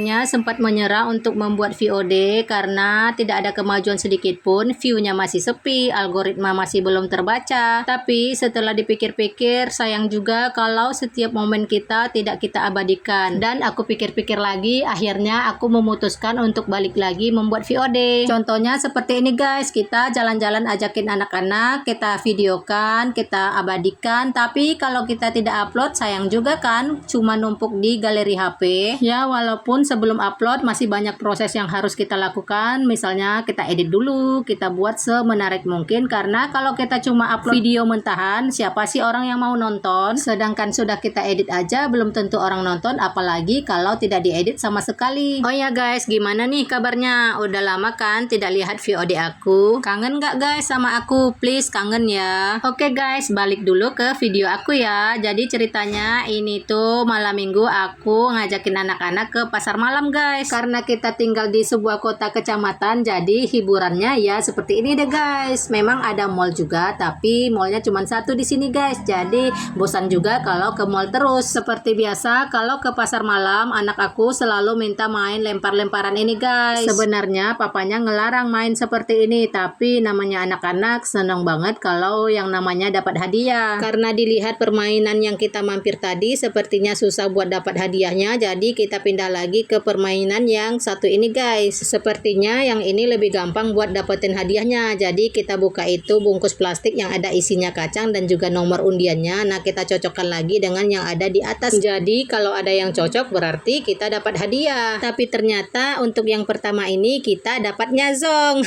Awalnya sempat menyerah untuk membuat VOD karena tidak ada kemajuan sedikit pun, view-nya masih sepi, algoritma masih belum terbaca. Tapi setelah dipikir-pikir, sayang juga kalau setiap momen kita tidak kita abadikan. Dan aku pikir-pikir lagi, akhirnya aku memutuskan untuk balik lagi membuat VOD. Contohnya seperti ini guys, kita jalan-jalan ajakin anak-anak, kita videokan, kita abadikan. Tapi kalau kita tidak upload, sayang juga kan, cuma numpuk di galeri HP. Ya walaupun sebelum upload masih banyak proses yang harus kita lakukan, misalnya kita edit dulu, kita buat semenarik mungkin, karena kalau kita cuma upload video mentahan, siapa sih orang yang mau nonton? Sedangkan sudah kita edit aja belum tentu orang nonton, apalagi kalau tidak diedit sama sekali. Oh ya guys, gimana nih kabarnya? Udah lama kan tidak lihat VOD aku? Kangen nggak guys sama aku? Please kangen ya. Oke guys, balik dulu ke video aku ya. Jadi ceritanya ini tuh malam minggu aku ngajakin anak-anak ke pasar malam guys. Karena kita tinggal di sebuah kota kecamatan, jadi hiburannya ya seperti ini deh guys. Memang ada mall juga, tapi mallnya cuma satu di sini guys. Jadi bosan juga kalau ke mall terus. Seperti biasa kalau ke pasar malam, anak aku selalu minta main lempar-lemparan ini guys. Sebenarnya papanya ngelarang main seperti ini, tapi namanya anak-anak senang banget kalau yang namanya dapat hadiah. Karena dilihat permainan yang kita mampir tadi sepertinya susah buat dapat hadiahnya, jadi kita pindah lagi ke permainan yang satu ini guys. Sepertinya yang ini lebih gampang buat dapetin hadiahnya. Jadi kita buka itu bungkus plastik yang ada isinya kacang dan juga nomor undiannya. Nah kita cocokkan lagi dengan yang ada di atas. Jadi kalau ada yang cocok berarti kita dapat hadiah. Tapi ternyata untuk yang pertama ini kita dapatnya zong.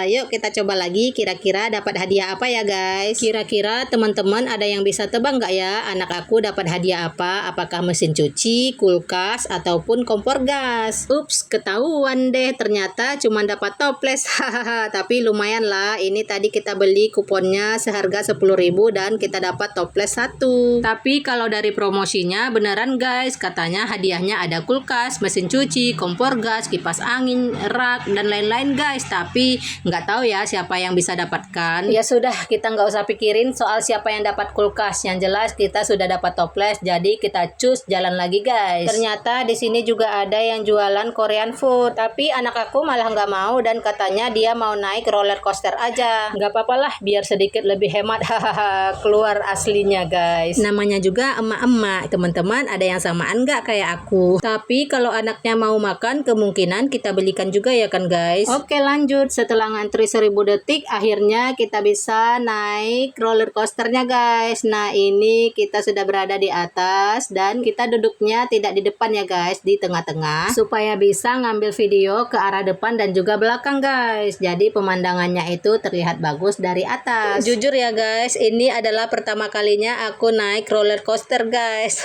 Yuk kita coba lagi, kira-kira dapat hadiah apa ya guys? Kira-kira teman-teman ada yang bisa tebak nggak ya? Anak aku dapat hadiah apa? Apakah mesin cuci, kulkas, ataupun kompor gas? Ups, ketahuan deh, ternyata cuma dapat toples. Hahaha, tapi lumayan lah. Ini tadi kita beli kuponnya seharga 10.000 dan kita dapat toples 1. Tapi kalau dari promosinya beneran guys, katanya hadiahnya ada kulkas, mesin cuci, kompor gas, kipas angin, rak, dan lain-lain guys. Tapi nggak tahu ya siapa yang bisa dapatkan. Ya sudah, kita nggak usah pikirin soal siapa yang dapat kulkas. Yang jelas kita sudah dapat toples, jadi kita cus jalan lagi guys. Ternyata di sini juga ada yang jualan Korean food, tapi anak aku malah nggak mau dan katanya dia mau naik roller coaster aja. Nggak apa-apa lah, biar sedikit lebih hemat. Hahaha, keluar aslinya guys. Namanya juga emak-emak. Teman-teman ada yang samaan nggak kayak aku? Tapi kalau anaknya mau makan, kemungkinan kita belikan juga ya kan guys. Oke lanjut, setelah ngantri 1000 detik, akhirnya kita bisa naik roller coasternya guys. Nah ini kita sudah berada di atas dan kita duduknya tidak di depan ya guys, di tengah-tengah, supaya bisa ngambil video ke arah depan dan juga belakang guys. Jadi pemandangannya itu terlihat bagus dari atas. Jujur ya guys, ini adalah pertama kalinya aku naik roller coaster guys.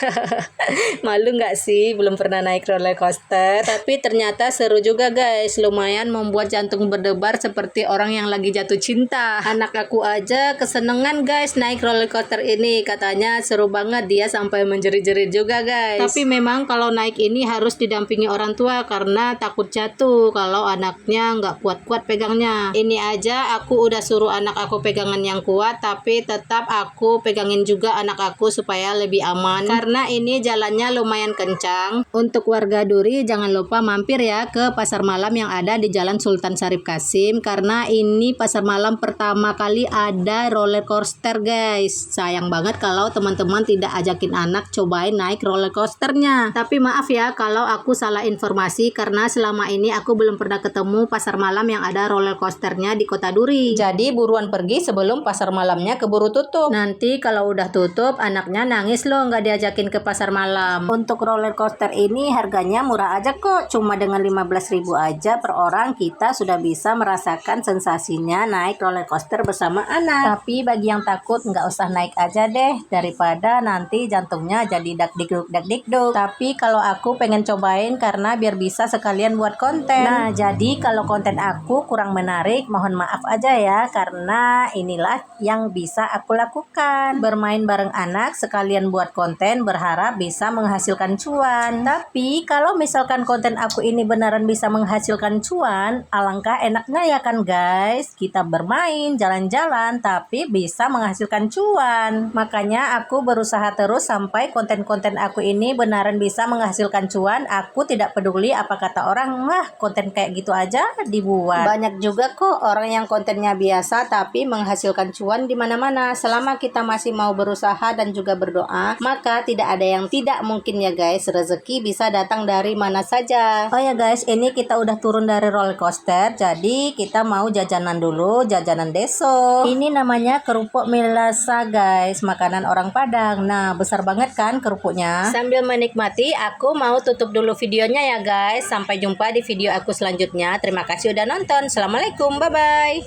Malu nggak sih belum pernah naik roller coaster? Tapi ternyata seru juga guys, lumayan membuat jantung berdebar seperti orang yang lagi jatuh cinta. Anak aku aja kesenengan guys naik roller coaster ini, katanya seru banget, dia sampai menjerit-jerit juga guys. Tapi memang kalau naik ini harus didampingi orang tua karena takut jatuh kalau anaknya nggak kuat-kuat pegangnya. Ini aja aku udah suruh anak aku pegangan yang kuat, tapi tetap aku pegangin juga anak aku supaya lebih aman karena ini jalannya lumayan kencang. Untuk warga Duri jangan lupa mampir ya ke pasar malam yang ada di Jalan Sultan Syarif Kasim, karena ini pasar malam pertama kali ada roller coaster guys. Sayang banget kalau teman-teman tidak ajakin anak cobain naik roller coasternya. Tapi maaf ya kalau aku salah informasi, karena selama ini aku belum pernah ketemu pasar malam yang ada roller coasternya di Kota Duri. Jadi buruan pergi sebelum pasar malamnya keburu tutup. Nanti kalau udah tutup anaknya nangis loh nggak diajakin ke pasar malam. Untuk roller coaster ini harganya murah aja kok, cuma dengan 15.000 aja per orang kita sudah bisa merasakan sensasinya naik roller coaster bersama anak. Tapi bagi yang takut nggak usah naik aja deh, daripada nanti jantungnya jadi dak-dikduk. Tapi kalau aku pengen cobain karena biar bisa sekalian buat konten. Nah jadi kalau konten aku kurang menarik, mohon maaf aja ya, karena inilah yang bisa aku lakukan. Bermain bareng anak sekalian buat konten, berharap bisa menghasilkan cuan. Tapi kalau misalkan konten aku ini beneran bisa menghasilkan cuan, alangkah enaknya ya kan guys. Kita bermain, jalan-jalan, tapi bisa menghasilkan cuan. Makanya aku berusaha terus sampai konten-konten aku ini beneran bisa menghasilkan cuan cuan, aku tidak peduli apa kata orang. Wah, konten kayak gitu aja dibuat. Banyak juga kok orang yang kontennya biasa tapi menghasilkan cuan di mana-mana. Selama kita masih mau berusaha dan juga berdoa, maka tidak ada yang tidak mungkin ya guys. Rezeki bisa datang dari mana saja. Oh ya guys, ini kita udah turun dari roller coaster. Jadi kita mau jajanan dulu, jajanan deso. Ini namanya kerupuk milasa guys, makanan orang Padang. Nah, besar banget kan kerupuknya. Sambil menikmati, aku mau tutup dulu videonya ya guys. Sampai jumpa di video aku selanjutnya. Terima kasih udah nonton. Assalamualaikum, bye-bye.